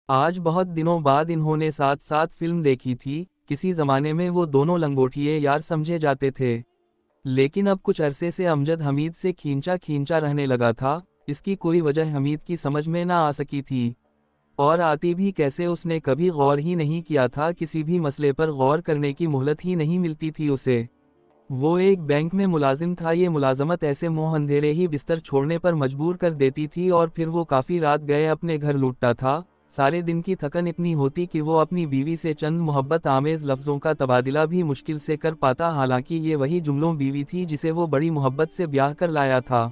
آج بہت دنوں بعد انہوں نے ساتھ ساتھ فلم دیکھی تھی۔ کسی زمانے میں وہ دونوں لنگوٹیے یار سمجھے جاتے تھے، لیکن اب کچھ عرصے سے امجد حمید سے کھینچا کھینچا رہنے لگا تھا۔ اس کی کوئی وجہ حمید کی سمجھ میں نہ آ سکی تھی، اور آتی بھی کیسے۔ اس نے کبھی غور ہی نہیں کیا تھا، کسی بھی مسئلے پر غور کرنے کی مہلت ہی نہیں ملتی تھی اسے۔ وہ ایک بینک میں ملازم تھا، یہ ملازمت ایسے منہ اندھیرے ہی بستر چھوڑنے پر مجبور کر دیتی تھی، اور پھر وہ کافی رات گئے اپنے گھر لوٹتا تھا۔ سارے دن کی تھکن اتنی ہوتی کہ وہ اپنی بیوی سے چند محبت آمیز لفظوں کا تبادلہ بھی مشکل سے کر پاتا، حالانکہ یہ وہی جملوں بیوی تھی جسے وہ بڑی محبت سے بیاہ کر لایا تھا۔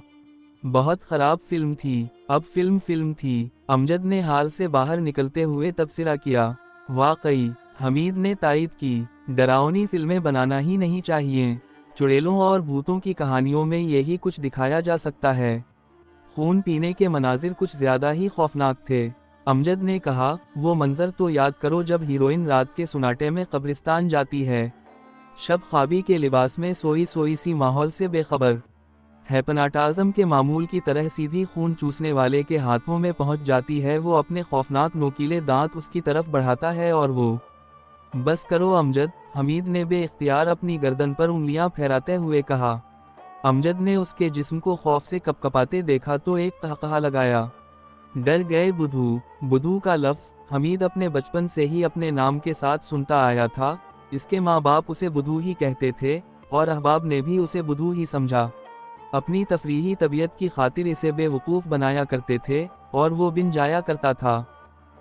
بہت خراب فلم تھی۔ اب فلم تھی، امجد نے حال سے باہر نکلتے ہوئے تبصرہ کیا۔ واقعی، حمید نے تائید کی، ڈراؤنی فلمیں بنانا ہی نہیں چاہیے۔ چڑیلوں اور بھوتوں کی کہانیوں میں یہی کچھ دکھایا جا سکتا ہے۔ خون پینے کے مناظر کچھ زیادہ ہی خوفناک تھے، امجد نے کہا۔ وہ منظر تو یاد کرو جب ہیروئن رات کے سناٹے میں قبرستان جاتی ہے، شب خوابی کے لباس میں سوئی سوئی سی، ماحول سے بے خبر، ہیپناٹازم کے معمول کی طرح سیدھی خون چوسنے والے کے ہاتھوں میں پہنچ جاتی ہے۔ وہ اپنے خوفناک نوکیلے دانت اس کی طرف بڑھاتا ہے اور وہ بس کرو امجد، حمید نے بے اختیار اپنی گردن پر انگلیاں پھیراتے ہوئے کہا۔ امجد نے اس کے جسم کو خوف سے کپکپاتے دیکھا تو ایک قہقہا لگایا۔ ڈر گئے بدھو؟ بدھو کا لفظ حمید اپنے بچپن سے ہی اپنے نام کے ساتھ سنتا آیا تھا۔ اس کے ماں باپ اسے بدھو ہی کہتے تھے، اور احباب نے بھی اسے بدھو ہی سمجھا۔ اپنی تفریحی طبیعت کی خاطر اسے بے وقوف بنایا کرتے تھے، اور وہ بن جایا کرتا تھا۔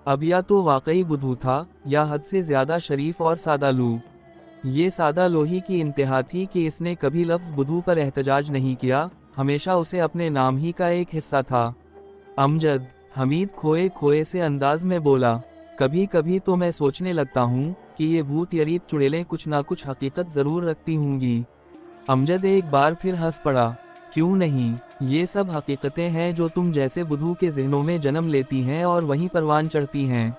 اب یا تو واقعی بدھو تھا، یا حد سے زیادہ شریف اور سادہ لو۔ یہ سادہ لوہی کی انتہا تھی کہ اس نے کبھی لفظ بدھو پر احتجاج نہیں کیا، ہمیشہ اسے اپنے نام ہی کا ایک حصہ تھا۔ امجد، حمید کھوئے کھوئے سے انداز میں بولا، کبھی کبھی تو میں سوچنے لگتا ہوں کہ یہ بھوت یریت چڑیلیں کچھ نہ کچھ حقیقت ضرور رکھتی ہوں گی۔ امجد ایک بار پھر ہنس پڑا۔ کیوں نہیں، یہ سب حقیقتیں ہیں جو تم جیسے بدھو کے ذہنوں میں جنم لیتی ہیں اور وہیں پروان چڑھتی ہیں۔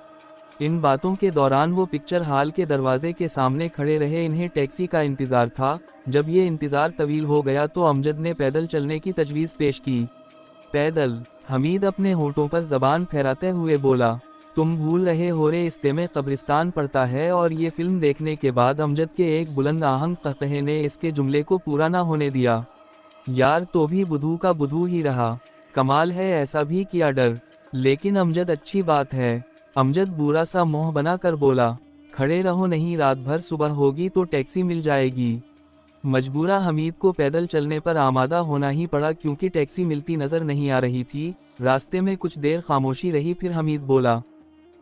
ان باتوں کے دوران وہ پکچر ہال کے دروازے کے سامنے کھڑے رہے، انہیں ٹیکسی کا انتظار تھا۔ جب یہ انتظار طویل ہو گیا تو امجد نے پیدل چلنے کی تجویز پیش کی۔ پیدل؟ حمید اپنے ہونٹوں پر زبان پھیراتے ہوئے بولا، تم بھول رہے ہو رے استے میں قبرستان پڑتا ہے۔ اور یہ فلم دیکھنے کے بعد امجد کے ایک بلند آہنگ قہقہے نے اس کے جملے کو پورا نہ ہونے دیا۔ یار تو بھی بدھو کا بدھو ہی رہا، کمال ہے ایسا بھی کیا ڈر۔ لیکن امجد اچھی بات ہے، امجد برا سا منہ بنا کر بولا، کھڑے رہو نہیں رات بھر، صبح ہوگی تو ٹیکسی مل جائے گی۔ مجبورہ حمید کو پیدل چلنے پر آمادہ ہونا ہی پڑا کیونکہ ٹیکسی ملتی نظر نہیں آ رہی تھی۔ راستے میں کچھ دیر خاموشی رہی، پھر حمید بولا،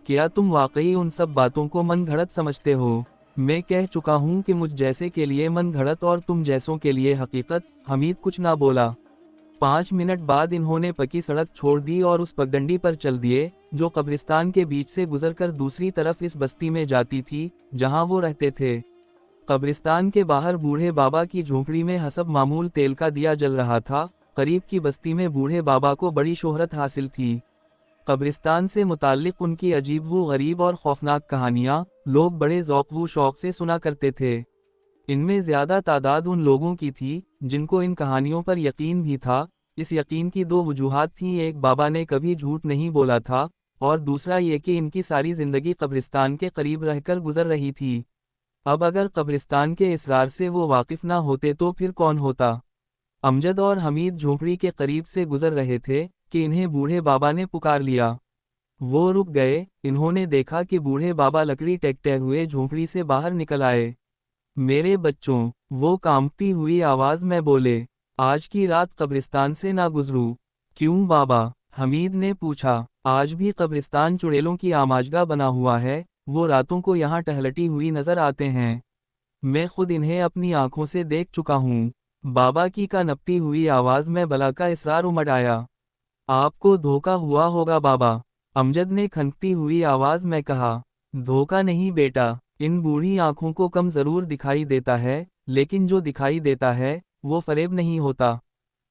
کیا تم واقعی ان سب باتوں کو من گھڑت سمجھتے ہو؟ میں کہہ چکا ہوں کہ مجھ جیسے کے لیے من گھڑت اور تم جیسوں کے لیے حقیقت۔ حمید کچھ نہ بولا۔ 5 منٹ بعد انہوں نے پکی سڑک چھوڑ دی اور اس پگڈنڈی پر چل دیے جو قبرستان کے بیچ سے گزر کر دوسری طرف اس بستی میں جاتی تھی جہاں وہ رہتے تھے۔ قبرستان کے باہر بوڑھے بابا کی جھونپڑی میں حسب معمول تیل کا دیا جل رہا تھا۔ قریب کی بستی میں بوڑھے بابا کو بڑی شہرت حاصل تھی۔ قبرستان سے متعلق ان کی عجیب و غریب اور خوفناک کہانیاں لوگ بڑے ذوق و شوق سے سنا کرتے تھے۔ ان میں زیادہ تعداد ان لوگوں کی تھی جن کو ان کہانیوں پر یقین بھی تھا۔ اس یقین کی 2 وجوہات تھیں، ایک بابا نے کبھی جھوٹ نہیں بولا تھا، اور دوسرا یہ کہ ان کی ساری زندگی قبرستان کے قریب رہ کر گزر رہی تھی۔ اب اگر قبرستان کے اسرار سے وہ واقف نہ ہوتے تو پھر کون ہوتا؟ امجد اور حمید جھونپڑی کے قریب سے گزر رہے تھے کہ انہیں بوڑھے بابا نے پکار لیا۔ وہ رک گئے، انہوں نے دیکھا کہ بوڑھے بابا لکڑی ٹیکتے ہوئے جھونپڑی سے باہر نکل آئے۔ میرے بچوں، وہ کانپتی ہوئی آواز میں بولے، آج کی رات قبرستان سے نہ گزروں۔ کیوں بابا؟ حمید نے پوچھا۔ آج بھی قبرستان چڑیلوں کی آماجگاہ بنا ہوا ہے، وہ راتوں کو یہاں ٹہلتی ہوئی نظر آتے ہیں۔ میں خود انہیں اپنی آنکھوں سے دیکھ چکا ہوں۔ بابا کی کانپتی ہوئی آواز میں بلا کا اصرار امڑ آیا۔ آپ کو دھوکا ہوا ہوگا بابا، امجد نے کھنکتی ہوئی آواز میں کہا۔ دھوکا نہیں بیٹا، ان بوڑھی آنکھوں کو کم ضرور دکھائی دیتا ہے، لیکن جو دکھائی دیتا ہے وہ فریب نہیں ہوتا۔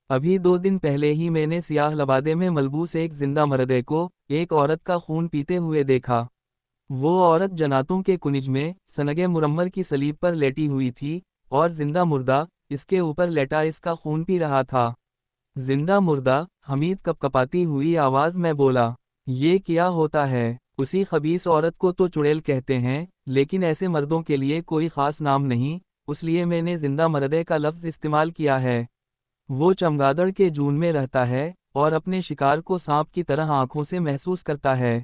ابھی 2 دن پہلے ہی میں نے سیاہ لبادے میں ملبوس ایک زندہ مردے کو ایک عورت کا خون پیتے ہوئے دیکھا۔ وہ عورت جناتوں کے کنج میں سنگ مرمر کی سلیب پر لیٹی ہوئی تھی، اور زندہ مردہ اس کے اوپر لیٹا اس کا خون پی رہا تھا۔ زندہ مردہ؟ حمید کپکپاتی ہوئی آواز میں بولا۔ یہ کیا ہوتا ہے؟ اسی خبیث عورت کو تو چڑیل کہتے ہیں، لیکن ایسے مردوں کے لیے کوئی خاص نام نہیں، اس لیے میں نے زندہ مردے کا لفظ استعمال کیا ہے۔ وہ چمگادڑ کے جون میں رہتا ہے اور اپنے شکار کو سانپ کی طرح آنکھوں سے محسوس کرتا ہے۔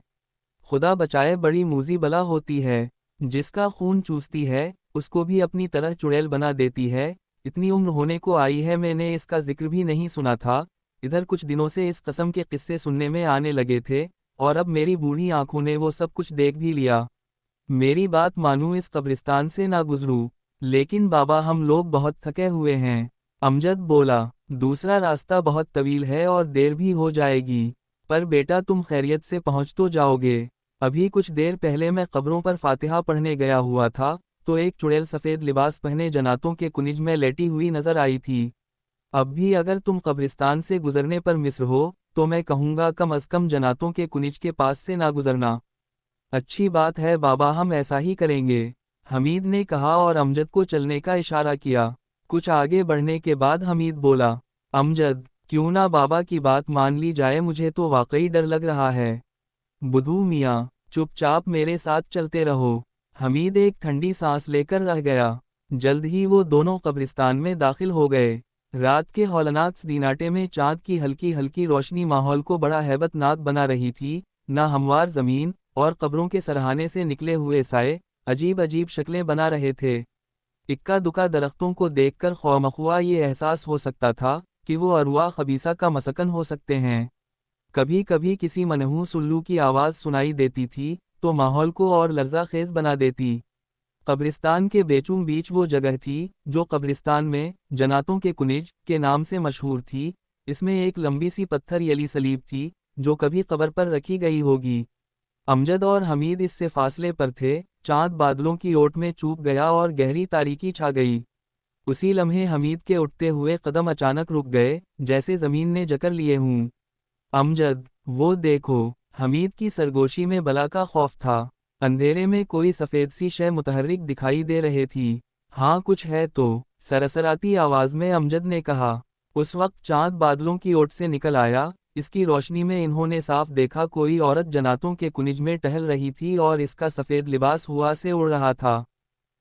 خدا بچائے، بڑی موذی بلا ہوتی ہے، جس کا خون چوستی ہے اس کو بھی اپنی طرح چڑیل بنا دیتی ہے۔ اتنی عمر ہونے کو آئی ہے میں نے اس کا ذکر بھی نہیں سنا تھا۔ ادھر کچھ دنوں سے اس قسم کے قصے سننے میں آنے لگے تھے، اور اب میری بوڑھی آنکھوں نے وہ سب کچھ دیکھ بھی لیا۔ میری بات مانو، اس قبرستان سے نہ گزرو۔ لیکن بابا ہم لوگ بہت تھکے ہوئے ہیں، امجد بولا۔ دوسرا راستہ بہت طویل ہے اور دیر بھی ہو جائے گی، پر بیٹا تم خیریت سے پہنچ تو جاؤ گے۔ ابھی کچھ دیر پہلے میں قبروں پر فاتحہ پڑھنے گیا ہوا تھا، تو ایک چڑیل سفید لباس پہنے جناتوں کے کنج میں لیٹی ہوئی نظر آئی تھی۔ اب بھی اگر تم قبرستان سے گزرنے پر مصر ہو تو میں کہوں گا کم از کم جناتوں کے کنج کے پاس سے نہ گزرنا۔ اچھی بات ہے بابا، ہم ایسا ہی کریں گے، حمید نے کہا اور امجد کو چلنے کا اشارہ کیا۔ کچھ آگے بڑھنے کے بعد حمید بولا، امجد کیوں نہ بابا کی بات مان لی جائے، مجھے تو واقعی ڈر لگ رہا ہے۔ بدھو میاں چپ چاپ میرے ساتھ چلتے رہو۔ حمید ایک ٹھنڈی سانس لے کر رہ گیا۔ جلد ہی وہ دونوں قبرستان میں داخل ہو گئے۔ رات کے ہولناک سناٹے میں چاند کی ہلکی ہلکی روشنی ماحول کو بڑا ہیبت ناک بنا رہی تھی، نہ ہموار زمین اور قبروں کے سرہانے سے نکلے ہوئے سائے عجیب عجیب شکلیں بنا رہے تھے۔ اکا دکا درختوں کو دیکھ کر خوامخواہ یہ احساس ہو سکتا تھا کہ وہ ارواح خبیثہ کا مسکن ہو سکتے ہیں۔ کبھی کبھی کسی منحوس الو کی آواز سنائی دیتی تھی تو ماحول کو اور لرزہ خیز بنا دیتی۔ قبرستان کے بیچوں بیچ وہ جگہ تھی جو قبرستان میں جناتوں کے کنج کے نام سے مشہور تھی۔ اس میں ایک لمبی سی پتھر یلی سلیب تھی جو کبھی قبر پر رکھی گئی ہوگی۔ امجد اور حمید اس سے فاصلے پر تھے۔ چاند بادلوں کی اوٹ میں چوب گیا اور گہری تاریکی چھا گئی۔ اسی لمحے حمید کے اٹھتے ہوئے قدم اچانک رک گئے، جیسے زمین نے جکر لیے ہوں۔ امجد وہ دیکھو، حمید کی سرگوشی میں بلا کا خوف تھا۔ اندھیرے میں کوئی سفید سی شے متحرک دکھائی دے رہے تھی۔ ہاں کچھ ہے تو، سرسراتی آواز میں امجد نے کہا۔ اس وقت چاند بادلوں کی اوٹ سے نکل آیا۔ اس کی روشنی میں انہوں نے صاف دیکھا کوئی عورت جناتوں کے کنج میں ٹہل رہی تھی اور اس کا سفید لباس ہوا سے اڑ رہا تھا۔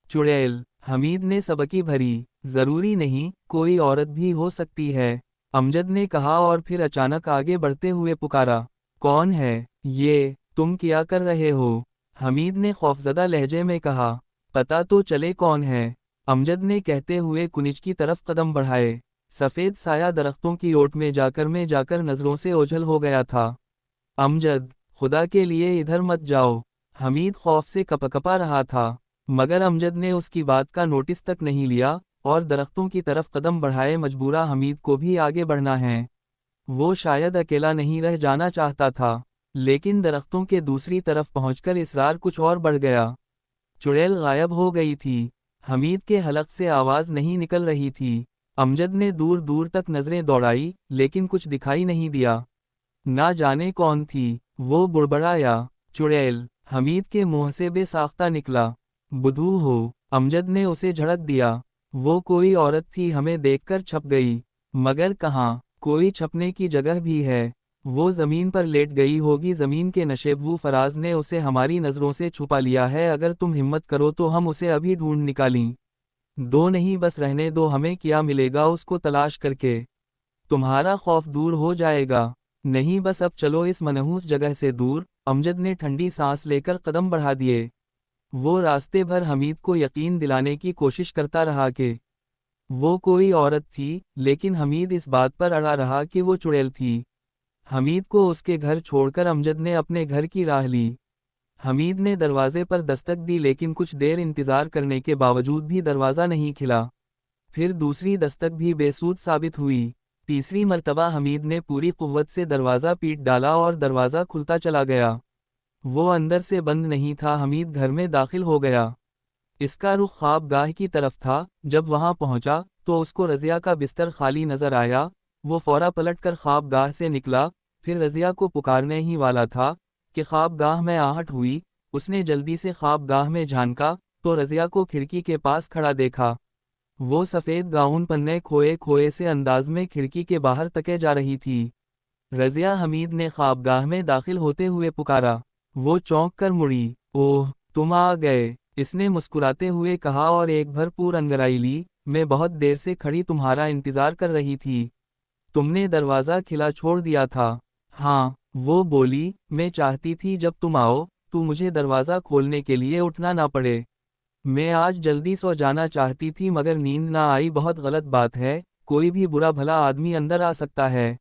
چڑیل، حمید نے سبکی بھری۔ ضروری نہیں، کوئی عورت بھی ہو سکتی ہے، امجد نے کہا اور پھر اچانک آگے بڑھتے ہوئے پکارا، کون ہے یہ؟ تم کیا کر رہے ہو؟ حمید نے خوفزدہ لہجے میں کہا، پتہ تو چلے کون ہے، امجد نے کہتے ہوئے کنج کی طرف قدم بڑھائے۔ سفید سایہ درختوں کی اوٹ میں جا کر نظروں سے اوجھل ہو گیا تھا۔ امجد خدا کے لیے ادھر مت جاؤ، حمید خوف سے کپا رہا تھا، مگر امجد نے اس کی بات کا نوٹس تک نہیں لیا اور درختوں کی طرف قدم بڑھائے۔ مجبورہ حمید کو بھی آگے بڑھنا ہے۔ وہ شاید اکیلا نہیں رہ جانا چاہتا تھا، لیکن درختوں کے دوسری طرف پہنچ کر اصرار کچھ اور بڑھ گیا۔ چڑیل غائب ہو گئی تھی۔ حمید کے حلق سے آواز نہیں نکل رہی تھی۔ امجد نے دور دور تک نظریں دوڑائی لیکن کچھ دکھائی نہیں دیا۔ نہ جانے کون تھی، وہ بڑبڑایا، چڑیل، حمید کے منہ سے بے ساختہ نکلا۔ بدھو ہو، امجد نے اسے جھڑک دیا۔ وہ کوئی عورت تھی، ہمیں دیکھ کر چھپ گئی، مگر کہاں کوئی چھپنے کی جگہ بھی ہے؟ وہ زمین پر لیٹ گئی ہوگی، زمین کے نشیبو فراز نے اسے ہماری نظروں سے چھپا لیا ہے۔ اگر تم ہمت کرو تو ہم اسے ابھی ڈھونڈ نکالیں۔ دو نہیں بس رہنے دو، ہمیں کیا ملے گا اس کو تلاش کر کے؟ تمہارا خوف دور ہو جائے گا۔ نہیں بس اب چلو اس منحوس جگہ سے دور۔ امجد نے ٹھنڈی سانس لے کر قدم بڑھا دیے۔ وہ راستے بھر حمید کو یقین دلانے کی کوشش کرتا رہا کہ وہ کوئی عورت تھی، لیکن حمید اس بات پر اڑا رہا کہ وہ چڑیل تھی۔ حمید کو اس کے گھر چھوڑ کر امجد نے اپنے گھر کی راہ لی۔ حمید نے دروازے پر دستک دی لیکن کچھ دیر انتظار کرنے کے باوجود بھی دروازہ نہیں کھلا۔ پھر دوسری دستک بھی بے سود ثابت ہوئی۔ تیسری مرتبہ حمید نے پوری قوت سے دروازہ پیٹ ڈالا اور دروازہ کھلتا چلا گیا۔ وہ اندر سے بند نہیں تھا۔ حمید گھر میں داخل ہو گیا۔ اس کا رخ خواب گاہ کی طرف تھا۔ جب وہاں پہنچا تو اس کو رضیہ کا بستر خالی نظر آیا۔ وہ فورا پلٹ کر خواب گاہ سے نکلا، پھر رضیہ کو پکارنے ہی والا تھا کہ خواب گاہ میں آہٹ ہوئی۔ اس نے جلدی سے خواب گاہ میں جھانکا تو رضیہ کو کھڑکی کے پاس کھڑا دیکھا۔ وہ سفید گاؤن پہنے کھوئے سے انداز میں کھڑکی کے باہر تکے جا رہی تھی۔ رضیہ حمید نے خوابگاہ میں داخل ہوتے ہوئے پکارا۔ وہ چونک کر مڑی۔ اوہ، تم آ گئے، اس نے مسکراتے ہوئے کہا اور ایک بھرپور انگڑائی لی۔ میں بہت دیر سے کھڑی تمہارا انتظار کر رہی تھی۔ تم نے دروازہ کھلا چھوڑ دیا تھا۔ ہاں، وہ بولی، میں چاہتی تھی جب تم آؤ تو مجھے دروازہ کھولنے کے لیے اٹھنا نہ پڑے۔ میں آج جلدی سو جانا چاہتی تھی مگر نیند نہ آئی۔ بہت غلط بات ہے، کوئی بھی برا بھلا آدمی اندر آ سکتا ہے۔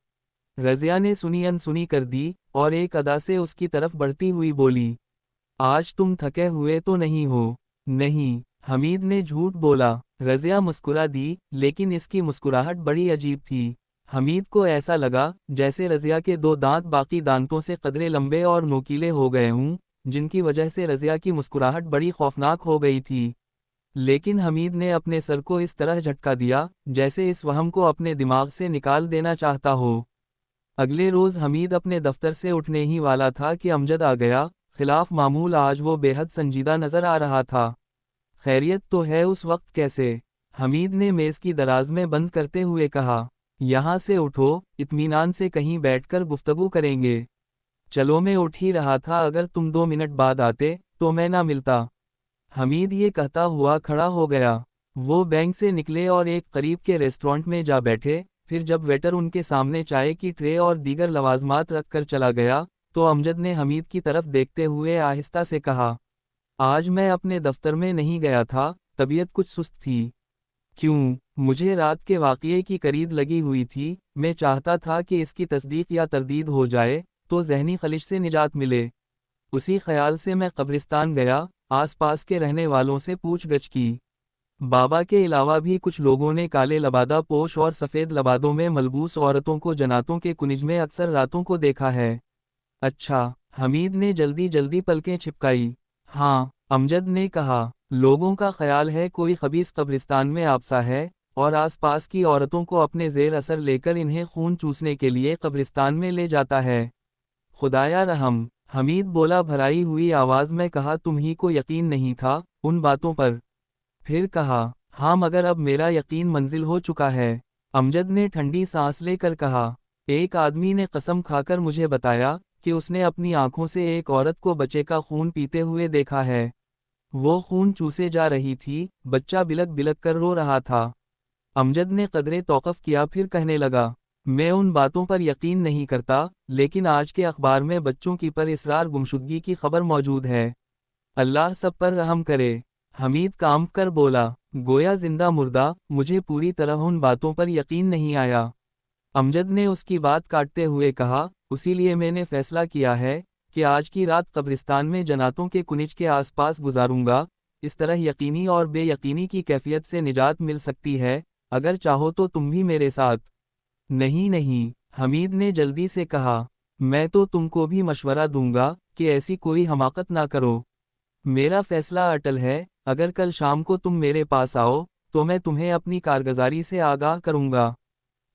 رضیہ نے سنی انسنی کر دی اور ایک ادا سے اس کی طرف بڑھتی ہوئی بولی، آج تم تھکے ہوئے تو نہیں ہو؟ نہیں، حمید نے جھوٹ بولا۔ رضیہ مسکرا دی، لیکن اس کی مسکراہٹ بڑی عجیب تھی۔ حمید کو ایسا لگا جیسے رضیہ کے دو دانت باقی دانتوں سے قدرے لمبے اور نوکیلے ہو گئے ہوں، جن کی وجہ سے رضیہ کی مسکراہٹ بڑی خوفناک ہو گئی تھی۔ لیکن حمید نے اپنے سر کو اس طرح جھٹکا دیا جیسے اس وہم کو اپنے دماغ سے نکال دینا چاہتا ہو۔ اگلے روز حمید اپنے دفتر سے اٹھنے ہی والا تھا کہ امجد آ گیا۔ خلاف معمول آج وہ بے حد سنجیدہ نظر آ رہا تھا۔ خیریت تو ہے؟ اس وقت کیسے؟ حمید نے میز کی دراز میں بند کرتے ہوئے کہا۔ یہاں سے اٹھو، اطمینان سے کہیں بیٹھ کر گفتگو کریں گے۔ چلو، میں اٹھ ہی رہا تھا، اگر تم 2 منٹ بعد آتے تو میں نہ ملتا۔ حمید یہ کہتا ہوا کھڑا ہو گیا۔ وہ بینک سے نکلے اور ایک قریب کے ریسٹورانٹ میں جا بیٹھے۔ پھر جب ویٹر ان کے سامنے چائے کی ٹرے اور دیگر لوازمات رکھ کر چلا گیا تو امجد نے حمید کی طرف دیکھتے ہوئے آہستہ سے کہا، آج میں اپنے دفتر میں نہیں گیا تھا، طبیعت کچھ سست تھی۔ کیوں؟ مجھے رات کے واقعے کی کرید لگی ہوئی تھی۔ میں چاہتا تھا کہ اس کی تصدیق یا تردید ہو جائے تو ذہنی خلش سے نجات ملے۔ اسی خیال سے میں قبرستان گیا، آس پاس کے رہنے والوں سے پوچھ گچھ کی۔ بابا کے علاوہ بھی کچھ لوگوں نے کالے لبادہ پوش اور سفید لبادوں میں ملبوس عورتوں کو جناتوں کے کنج میں اکثر راتوں کو دیکھا ہے۔ اچھا، حمید نے جلدی جلدی پلکیں چھپکائی۔ ہاں، امجد نے کہا، لوگوں کا خیال ہے کوئی خبیث قبرستان میں آپسا ہے اور آس پاس کی عورتوں کو اپنے زیر اثر لے کر انہیں خون چوسنے کے لیے قبرستان میں لے جاتا ہے۔ خدایا رحم، حمید بولا بھرائی ہوئی آواز میں۔ کہا، تم ہی کو یقین نہیں تھا ان باتوں پر؟ پھر کہا، ہاں مگر اب میرا یقین منزل ہو چکا ہے۔ امجد نے ٹھنڈی سانس لے کر کہا، ایک آدمی نے قسم کھا کر مجھے بتایا کہ اس نے اپنی آنکھوں سے ایک عورت کو بچے کا خون پیتے ہوئے دیکھا ہے۔ وہ خون چوسے جا رہی تھی، بچہ بلک بلک کر رو رہا تھا۔ امجد نے قدرے توقف کیا، پھر کہنے لگا، میں ان باتوں پر یقین نہیں کرتا، لیکن آج کے اخبار میں بچوں کی پر اسرار گمشدگی کی خبر موجود ہے۔ اللہ سب پر رحم کرے۔ حمید کانپ کر بولا، گویا زندہ مردہ، مجھے پوری طرح ان باتوں پر یقین نہیں آیا۔ امجد نے اس کی بات کاٹتے ہوئے کہا، اسی لیے میں نے فیصلہ کیا ہے کہ آج کی رات قبرستان میں جناتوں کے کنج کے آس پاس گزاروں گا۔ اس طرح یقینی اور بے یقینی کی کیفیت سے نجات مل سکتی ہے۔ اگر چاہو تو تم بھی میرے ساتھ۔ نہیں نہیں، حمید نے جلدی سے کہا، میں تو تم کو بھی مشورہ دوں گا کہ ایسی کوئی حماقت نہ کرو۔ میرا فیصلہ اٹل ہے، اگر کل شام کو تم میرے پاس آؤ تو میں تمہیں اپنی کارگزاری سے آگاہ کروں گا۔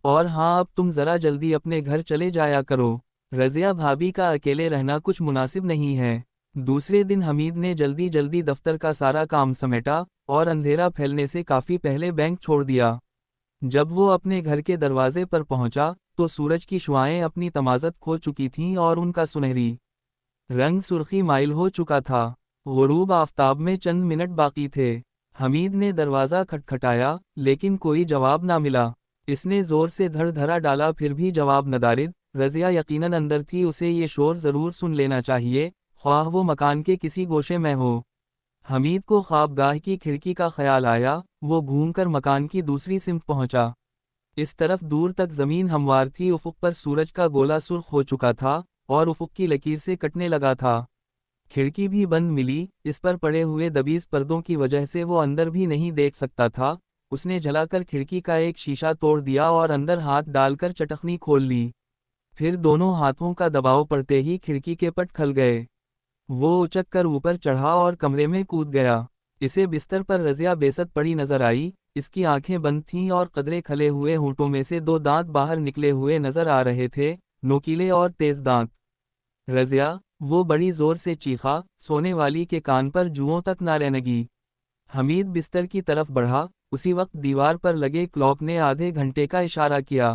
اور ہاں، اب تم ذرا جلدی اپنے گھر چلے جایا کرو۔ رضیہ بھابھی کا اکیلے رہنا کچھ مناسب نہیں ہے۔ دوسرے دن حمید نے جلدی جلدی دفتر کا سارا کام سمیٹا اور اندھیرا پھیلنے سے کافی پہلے بینک چھوڑ دیا۔ جب وہ اپنے گھر کے دروازے پر پہنچا تو سورج کی شعاعیں اپنی تمازت کھو چکی تھیں اور ان کا سنہری رنگ سرخی مائل ہو چکا تھا۔ غروب آفتاب میں چند منٹ باقی تھے۔ حمید نے دروازہ کھٹکھٹایا لیکن کوئی جواب نہ ملا۔ اس نے زور سے دھڑ دھڑا ڈالا، پھر بھی جواب ندارد۔ رضیہ یقیناً اندر تھی، اسے یہ شور ضرور سن لینا چاہیے، خواہ وہ مکان کے کسی گوشے میں ہو۔ حمید کو خوابگاہ کی کھڑکی کا خیال آیا، وہ گھوم کر مکان کی دوسری سمت پہنچا۔ اس طرف دور تک زمین ہموار تھی، افق پر سورج کا گولا سرخ ہو چکا تھا اور افق کی لکیر سے کٹنے لگا تھا۔ کھڑکی بھی بند ملی، اس پر پڑے ہوئے دبیز پردوں کی وجہ سے وہ اندر بھی نہیں دیکھ سکتا تھا۔ اس نے جھلا کر کھڑکی کا ایک شیشہ توڑ دیا اور اندر ہاتھ ڈال کر چٹخنی کھول لی۔ پھر دونوں ہاتھوں کا دباؤ پڑتے ہی کھڑکی کے پٹ کھل گئے۔ وہ اچک کر اوپر چڑھا اور کمرے میں کود گیا۔ اسے بستر پر رضیہ بیست پڑی نظر آئی، اس کی آنکھیں بند تھیں اور قدرے کھلے ہوئے ہونٹوں میں سے دو دانت باہر نکلے ہوئے نظر آ رہے تھے، نوکیلے اور تیز دانت۔ رضیہ، وہ بڑی زور سے چیخا، سونے والی کے کان پر جوؤں تک نہ رہنگی۔ حمید بستر کی طرف بڑھا، اسی وقت دیوار پر لگے کلاک نے آدھے گھنٹے کا اشارہ کیا۔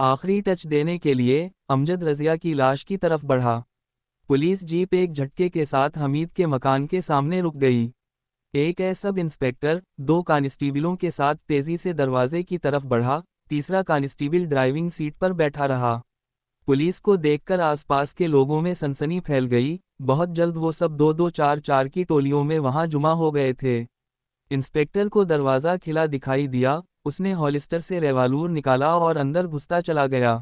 آخری ٹچ دینے کے لیے امجد رضیہ کی لاش کی طرف بڑھا۔ پولیس جیپ ایک جھٹکے کے ساتھ حمید کے مکان کے سامنے رک گئی۔ ایک سب انسپکٹر 2 کانسٹیبلوں کے ساتھ تیزی سے دروازے کی طرف بڑھا، تیسرا کانسٹیبل ڈرائیونگ سیٹ پر بیٹھا رہا۔ پولیس کو دیکھ کر آس پاس کے لوگوں میں سنسنی پھیل گئی۔ بہت جلد وہ سب 2-2 4-4 کی ٹولیوں میں وہاں جمع ہو گئے تھے۔ انسپکٹر کو دروازہ کھلا دکھائی دیا، اس نے ہولسٹر سے ریوالور نکالا اور اندر گھستا چلا گیا۔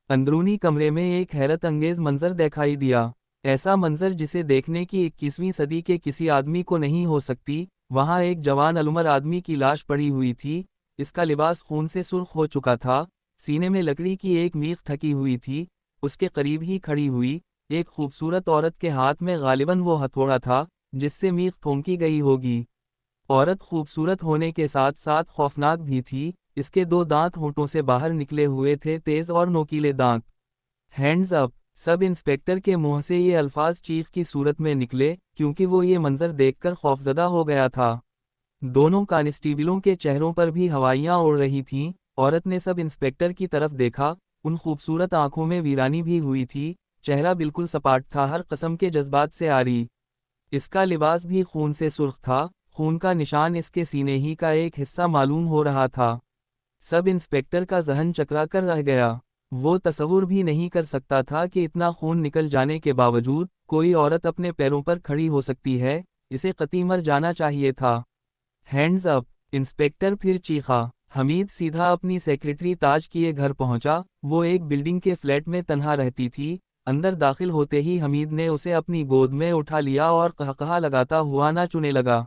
اندرونی کمرے میں ایک حیرت انگیز منظر دکھائی دیا، ایسا منظر جسے دیکھنے کی 21ویں صدی کے کسی آدمی کو نہیں ہو سکتی۔ وہاں ایک جوان العمر آدمی کی لاش پڑی ہوئی تھی، اس کا لباس خون سے سرخ ہو چکا تھا، سینے میں لکڑی کی ایک میخ ٹھکی ہوئی تھی۔ اس کے قریب ہی کھڑی ہوئی ایک خوبصورت عورت کے ہاتھ میں غالباً وہ ہتھوڑا تھا جس سے میخ پھونکی گئی ہوگی۔ عورت خوبصورت ہونے کے ساتھ ساتھ خوفناک بھی تھی، اس کے 2 دانت ہونٹوں سے باہر نکلے ہوئے تھے، تیز اور نوکیلے دانت۔ ہینڈز اپ! سب انسپکٹر کے منہ سے یہ الفاظ چیخ کی صورت میں نکلے، کیونکہ وہ یہ منظر دیکھ کر خوفزدہ ہو گیا تھا۔ دونوں کانسٹیبلوں کے چہروں پر بھی ہوائیاں اڑ رہی تھیں۔ عورت نے سب انسپکٹر کی طرف دیکھا، ان خوبصورت آنکھوں میں ویرانی بھی ہوئی تھی، چہرہ بالکل سپاٹ تھا، ہر قسم کے جذبات سے عاری۔ اس کا لباس بھی خون سے سرخ تھا، خون کا نشان اس کے سینے ہی کا ایک حصہ معلوم ہو رہا تھا۔ سب انسپکٹر کا ذہن چکرا کر رہ گیا۔ وہ تصور بھی نہیں کر سکتا تھا کہ اتنا خون نکل جانے کے باوجود کوئی عورت اپنے پیروں پر کھڑی ہو سکتی ہے، اسے قطعی مر جانا چاہیے تھا۔ ہینڈز اپ! انسپکٹر پھر چیخا۔ حمید سیدھا اپنی سیکرٹری تاج کے گھر پہنچا، وہ ایک بلڈنگ کے فلیٹ میں تنہا رہتی تھی۔ اندر داخل ہوتے ہی حمید نے اسے اپنی گود میں اٹھا لیا اور قہقہا لگاتا ہوا ناچنے لگا۔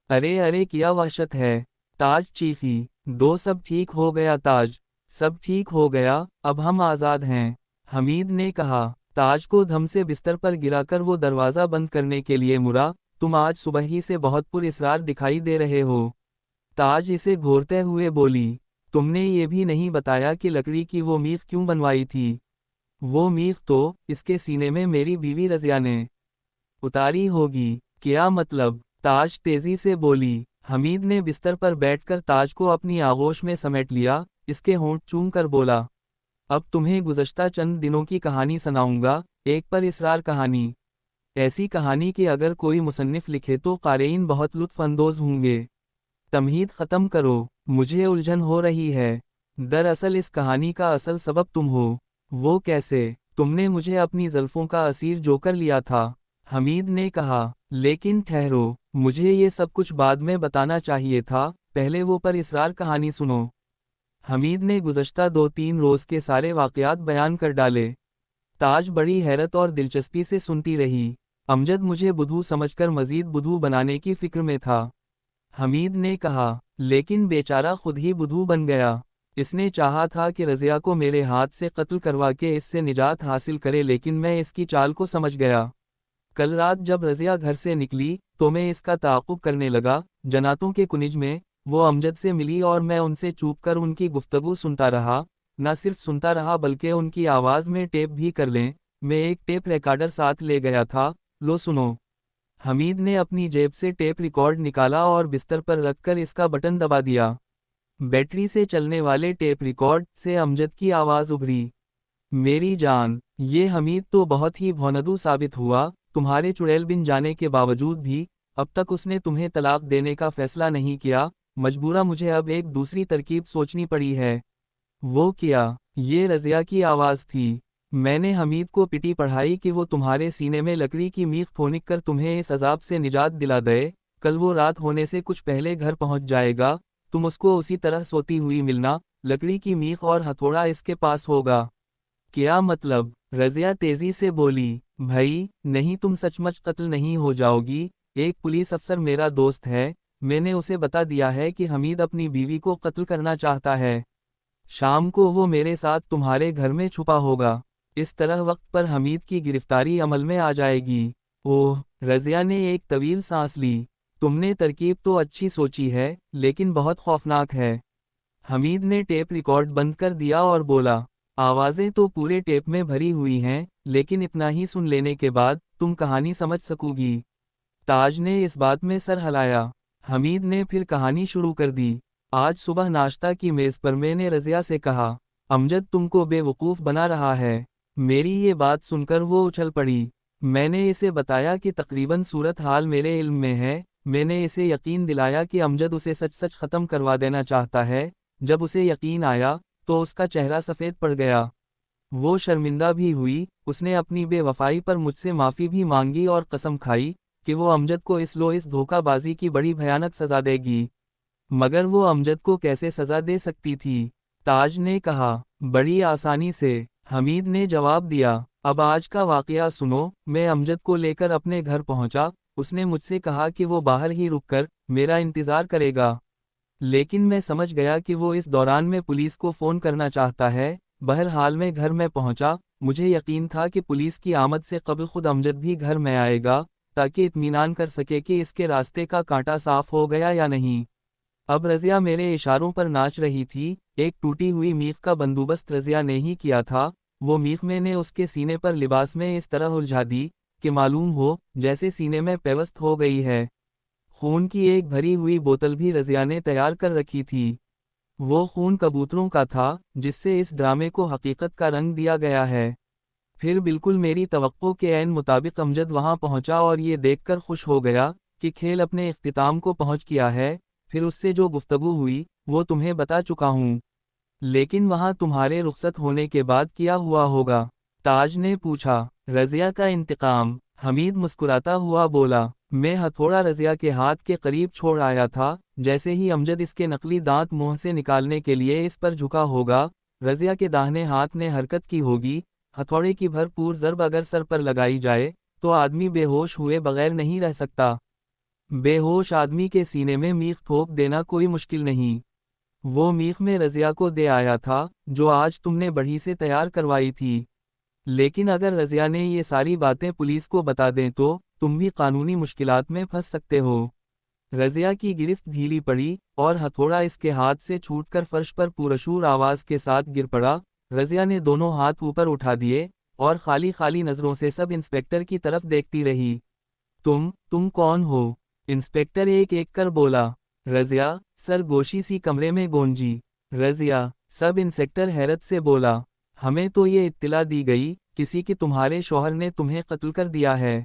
ارے ارے کیا وحشت ہے! تاج چیخی۔ سب ٹھیک ہو گیا تاج، سب ٹھیک ہو گیا، اب ہم آزاد ہیں، حمید نے کہا۔ تاج کو دھم سے بستر پر گرا کر وہ دروازہ بند کرنے کے لیے مڑا۔ تم آج صبح ہی سے بہت پر اصرار دکھائی دے رہے ہو، تاج اسے گھورتے ہوئے بولی۔ تم نے یہ بھی نہیں بتایا کہ لکڑی کی وہ میخ کیوں بنوائی تھی؟ وہ میخ تو اس کے سینے میں میری بیوی رضیہ نے اتاری ہوگی۔ کیا مطلب؟ تاج تیزی سے بولی۔ حمید نے بستر پر بیٹھ کر تاج کو اپنی آغوش میں سمیٹ لیا، اس کے ہونٹ چوم کر بولا، اب تمہیں گزشتہ چند دنوں کی کہانی سناؤں گا، ایک پر اسرار کہانی، ایسی کہانی کہ اگر کوئی مصنف لکھے تو قارئین بہت لطف اندوز ہوں گے۔ تمہید ختم کرو، مجھے الجھن ہو رہی ہے۔ دراصل اس کہانی کا اصل سبب تم ہو۔ وہ کیسے؟ تم نے مجھے اپنی زلفوں کا اسیر جو کر لیا تھا، حمید نے کہا۔ لیکن ٹھہرو، مجھے یہ سب کچھ بعد میں بتانا چاہیے تھا، پہلے وہ پر اسرار کہانی سنو۔ حمید نے گزشتہ 2-3 روز کے سارے واقعات بیان کر ڈالے۔ تاج بڑی حیرت اور دلچسپی سے سنتی رہی۔ امجد مجھے بدھو سمجھ کر مزید بدھو بنانے کی فکر میں تھا، حمید نے کہا، لیکن بیچارہ خود ہی بدھو بن گیا۔ اس نے چاہا تھا کہ رضیہ کو میرے ہاتھ سے قتل کروا کے اس سے نجات حاصل کرے، لیکن میں اس کی چال کو سمجھ گیا۔ کل رات جب رضیہ گھر سے نکلی تو میں اس کا تعاقب کرنے لگا، جناتوں کے کنج میں وہ امجد سے ملی اور میں ان سے چھپ کر ان کی گفتگو سنتا رہا، نہ صرف سنتا رہا بلکہ ان کی آواز میں ٹیپ بھی کر لیں، میں ایک ٹیپ ریکارڈر ساتھ لے گیا تھا، لو سنو۔ حمید نے اپنی جیب سے ٹیپ ریکارڈ نکالا اور بستر پر رکھ کر اس کا بٹن دبا دیا۔ بیٹری سے چلنے والے ٹیپ ریکارڈ سے امجد کی آواز ابھری، میری جان، یہ حمید تو بہت ہی بھوندو ثابت ہوا، تمہارے چڑیل بن جانے کے باوجود بھی اب تک اس نے تمہیں طلاق دینے کا فیصلہ نہیں کیا، مجبورہ مجھے اب ایک دوسری ترکیب سوچنی پڑی ہے۔ وہ کیا؟ یہ رضیہ کی آواز تھی۔ میں نے حمید کو پٹی پڑھائی کہ وہ تمہارے سینے میں لکڑی کی میخ پھونک کر تمہیں اس عذاب سے نجات دلا دے، کل وہ رات ہونے سے کچھ پہلے گھر پہنچ جائے گا، تم اس کو اسی طرح سوتی ہوئی ملنا، لکڑی کی میخ اور ہتھوڑا اس کے پاس ہوگا۔ کیا مطلب؟ رضیہ تیزی سے بولی، بھائی نہیں، تم سچ مچ قتل نہیں ہو جاؤ گی، ایک پولیس افسر میرا دوست ہے، میں نے اسے بتا دیا ہے کہ حمید اپنی بیوی کو قتل کرنا چاہتا ہے، شام کو وہ میرے ساتھ تمہارے گھر میں چھپا ہوگا، اس طرح وقت پر حمید کی گرفتاری عمل میں آ جائے گی۔ اوہ! رضیہ نے ایک طویل سانس لی، تم نے ترکیب تو اچھی سوچی ہے، لیکن بہت خوفناک ہے۔ حمید نے ٹیپ ریکارڈ بند کر دیا اور بولا، آوازیں تو پورے ٹیپ میں بھری ہوئی ہیں، لیکن اتنا ہی سن لینے کے بعد تم کہانی سمجھ سکو گی۔ تاج نے اس بات میں سر ہلایا۔ حمید نے پھر کہانی شروع کر دی۔ آج صبح ناشتہ کی میز پر میں نے رضیہ سے کہا، امجد تم کو بے وقوف بنا رہا ہے۔ میری یہ بات سن کر وہ اچھل پڑی۔ میں نے اسے بتایا کہ تقریباً صورتحال میرے علم میں ہے۔ میں نے اسے یقین دلایا کہ امجد اسے سچ سچ ختم کروا دینا چاہتا ہے۔ جب اسے یقین آیا تو اس کا چہرہ سفید پڑ گیا۔ وہ شرمندہ بھی ہوئی۔ اس نے اپنی بے وفائی پر مجھ سے معافی بھی مانگی اور قسم کھائی کہ وہ امجد کو اس دھوکہ بازی کی بڑی بھیانک سزا دے گی۔ مگر وہ امجد کو کیسے سزا دے سکتی تھی؟ تاج نے کہا۔ بڑی آسانی سے، حمید نے جواب دیا۔ اب آج کا واقعہ سنو۔ میں امجد کو لے کر اپنے گھر پہنچا۔ اس نے مجھ سے کہا کہ وہ باہر ہی رک کر میرا انتظار کرے گا، لیکن میں سمجھ گیا کہ وہ اس دوران میں پولیس کو فون کرنا چاہتا ہے۔ بہرحال میں گھر میں پہنچا۔ مجھے یقین تھا کہ پولیس کی آمد سے قبل خود امجد بھی گھر میں آئے گا تاکہ اطمینان کر سکے کہ اس کے راستے کا کانٹا صاف ہو گیا یا نہیں۔ اب رضیہ میرے اشاروں پر ناچ رہی تھی۔ ایک ٹوٹی ہوئی میخ کا بندوبست رضیہ نے ہی کیا تھا۔ وہ میخ میں نے اس کے سینے پر لباس میں اس طرح الجھا دی کہ معلوم ہو جیسے سینے میں پیوست ہو گئی ہے۔ خون کی ایک بھری ہوئی بوتل بھی رضیہ نے تیار کر رکھی تھی۔ وہ خون کبوتروں کا تھا جس سے اس ڈرامے کو حقیقت کا رنگ دیا گیا ہے۔ پھر بالکل میری توقع کے عین مطابق امجد وہاں پہنچا اور یہ دیکھ کر خوش ہو گیا کہ کھیل اپنے اختتام کو پہنچ گیا ہے۔ پھر اس سے جو گفتگو ہوئی وہ تمہیں بتا چکا ہوں، لیکن وہاں تمہارے رخصت ہونے کے بعد کیا ہوا ہوگا؟ تاج نے پوچھا۔ رضیہ کا انتقام، حمید مسکراتا ہوا بولا۔ میں ہتھوڑا رضیہ کے ہاتھ کے قریب چھوڑ آیا تھا۔ جیسے ہی امجد اس کے نقلی دانت منہ سے نکالنے کے لیے اس پر جھکا ہوگا، رضیہ کے داہنے ہاتھ نے حرکت کی ہوگی۔ ہتھوڑے کی بھرپور ضرب اگر سر پر لگائی جائے تو آدمی بے ہوش ہوئے بغیر نہیں رہ سکتا۔ بے ہوش آدمی کے سینے میں میخ ٹھوک دینا کوئی مشکل نہیں۔ وہ میخ میں رضیہ کو دے آیا تھا جو آج تم نے بڑھی سے تیار کروائی تھی۔ لیکن اگر رضیہ نے یہ ساری باتیں پولیس کو بتا دیں تو تم بھی قانونی مشکلات میں پھنس سکتے ہو۔ رضیہ کی گرفت ڈھیلی پڑی اور ہتھوڑا اس کے ہاتھ سے چھوٹ کر فرش پر پرشور آواز کے ساتھ گر پڑا۔ رضیہ نے دونوں ہاتھ اوپر اٹھا دیے اور خالی خالی نظروں سے سب انسپکٹر کی طرف دیکھتی رہی۔ تم کون ہو؟ انسپکٹر ایک ایک کر بولا۔ رضیہ، سرگوشی سی کمرے میں گونجی۔ رضیہ، سب انسپکٹر حیرت سے بولا۔ ہمیں تو یہ اطلاع دی گئی کسی کہ تمہارے شوہر نے تمہیں قتل کر دیا ہے۔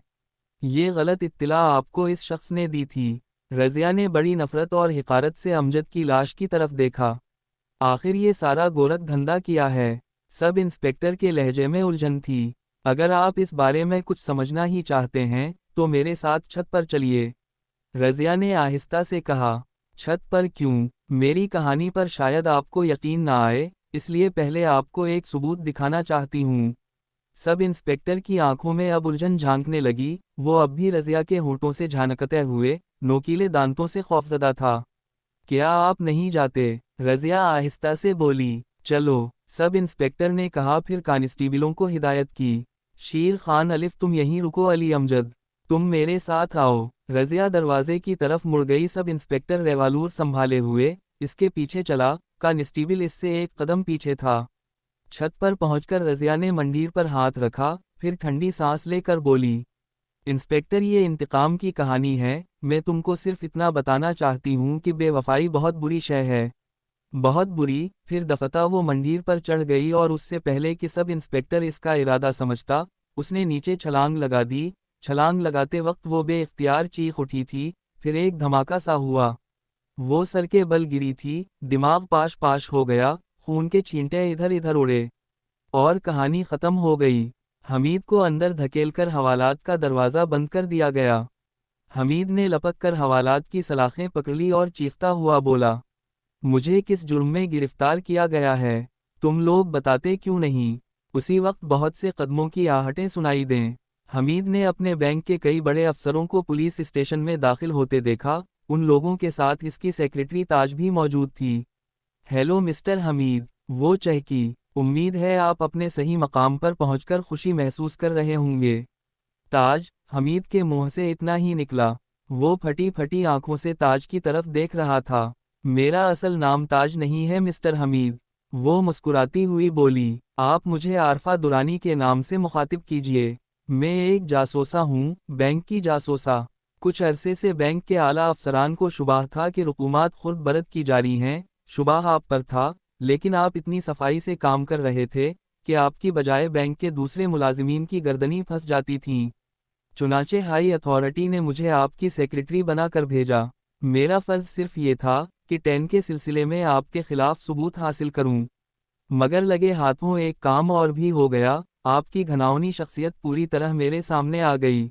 یہ غلط اطلاع آپ کو اس شخص نے دی تھی۔ رضیہ نے بڑی نفرت اور حقارت سے امجد کی لاش کی طرف دیکھا۔ آخر یہ سارا گورکھ دھندا کیا ہے؟ سب انسپکٹر کے لہجے میں الجھن تھی۔ اگر آپ اس بارے میں کچھ سمجھنا ہی چاہتے ہیں تو میرے ساتھ چھت پر چلیے، رضیہ نے آہستہ سے کہا۔ چھت پر کیوں؟ میری کہانی پر شاید آپ کو یقین نہ آئے، اس لیے پہلے آپ کو ایک ثبوت دکھانا چاہتی ہوں۔ سب انسپکٹر کی آنکھوں میں اب الجھن جھانکنے لگی۔ وہ اب بھی رضیہ کے ہونٹوں سے جھانکتے ہوئے نوکیلے دانتوں سے خوفزدہ تھا۔ کیا آپ نہیں جاتے؟ رضیہ آہستہ سے بولی۔ چلو، سب انسپکٹر نے کہا، پھر کانسٹیبلوں کو ہدایت کی۔ شیر خان الف تم یہیں رکو، علی امجد تم میرے ساتھ آؤ۔ رضیہ دروازے کی طرف مڑ گئی۔ سب انسپکٹر ریوالور سنبھالے ہوئے اس کے پیچھے چلا۔ کانسٹیبل اس سے ایک قدم پیچھے تھا۔ چھت پر پہنچ کر رضیہ نے منڈیر پر ہاتھ رکھا، پھر ٹھنڈی سانس لے کر بولی۔ انسپکٹر، یہ انتقام کی کہانی ہے۔ میں تم کو صرف اتنا بتانا چاہتی ہوں کہ بے وفائی بہت بری شے ہے، بہت بری۔ پھر دفتہ وہ منڈیر پر چڑھ گئی اور اس سے پہلے کہ سب انسپکٹر اس کا ارادہ سمجھتا اس نے نیچے چھلانگ لگا دی۔ چھلانگ لگاتے وقت وہ بے اختیار چیخ اٹھی تھی۔ پھر ایک دھماکہ سا ہوا۔ وہ سر کے بل گری تھی۔ دماغ پاش پاش ہو گیا۔ خون کے چھینٹے ادھر ادھر اڑے اور کہانی ختم ہو گئی۔ حمید کو اندر دھکیل کر حوالات کا دروازہ بند کر دیا گیا۔ حمید نے لپک کر حوالات کی سلاخیں پکڑ لی اور چیختا ہوا بولا، مجھے کس جرم میں گرفتار کیا گیا ہے؟ تم لوگ بتاتے کیوں نہیں؟ اسی وقت بہت سے قدموں کی آہٹیں سنائی دیں۔ حمید نے اپنے بینک کے کئی بڑے افسروں کو پولیس اسٹیشن میں داخل ہوتے دیکھا۔ ان لوگوں کے ساتھ اس کی سیکریٹری تاج بھی موجود تھی۔ ہیلو مسٹر حمید، وہ چہکی۔ امید ہے آپ اپنے صحیح مقام پر پہنچ کر خوشی محسوس کر رہے ہوں گے۔ تاج، حمید کے منہ سے اتنا ہی نکلا۔ وہ پھٹی پھٹی آنکھوں سے تاج کی طرف دیکھ رہا تھا۔ میرا اصل نام تاج نہیں ہے مسٹر حمید، وہ مسکراتی ہوئی بولی۔ آپ مجھے عارفہ دورانی کے نام سے مخاطب کیجیے۔ میں ایک جاسوسا ہوں، بینک کی جاسوسا۔ کچھ عرصے سے بینک کے اعلیٰ افسران کو شبہ تھا کہ رقومات خرد برد کی جاری ہیں۔ شبہ آپ پر تھا، لیکن آپ اتنی صفائی سے کام کر رہے تھے کہ آپ کی بجائے بینک کے دوسرے ملازمین کی گردنیں پھنس جاتی تھیں۔ چنانچہ ہائی اتھارٹی نے مجھے آپ کی سیکرٹری بنا کر بھیجا۔ میرا فرض صرف یہ تھا کہ 10 کے سلسلے میں آپ کے خلاف ثبوت حاصل کروں، مگر لگے ہاتھوں ایک کام اور بھی ہو گیا، آپ کی گھناؤنی شخصیت پوری طرح میرے سامنے آ گئی۔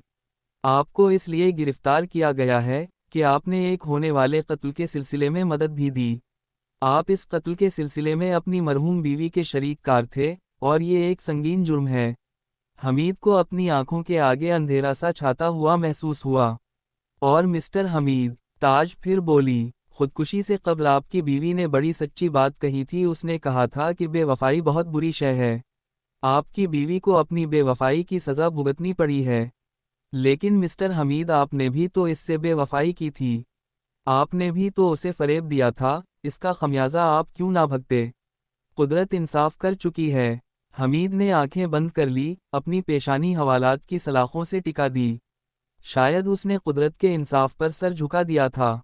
آپ کو اس لیے گرفتار کیا گیا ہے کہ آپ نے ایک ہونے والے قتل کے سلسلے میں مدد بھی دی۔ آپ اس قتل کے سلسلے میں اپنی مرحوم بیوی کے شریک کار تھے، اور یہ ایک سنگین جرم ہے۔ حمید کو اپنی آنکھوں کے آگے اندھیرا سا چھاتا ہوا محسوس ہوا۔ اور مسٹر حمید، تاج پھر بولی، خودکشی سے قبل آپ کی بیوی نے بڑی سچی بات کہی تھی۔ اس نے کہا تھا کہ بے وفائی بہت بری شے ہے۔ آپ کی بیوی کو اپنی بے وفائی کی سزا بھگتنی پڑی ہے۔ لیکن مسٹر حمید، آپ نے بھی تو اس سے بے وفائی کی تھی۔ آپ نے بھی تو اسے فریب دیا تھا، اس کا خمیازہ آپ کیوں نہ بھگتے؟ قدرت انصاف کر چکی ہے۔ حمید نے آنکھیں بند کر لی، اپنی پیشانی حوالات کی سلاخوں سے ٹکا دی۔ شاید اس نے قدرت کے انصاف پر سر جھکا دیا تھا۔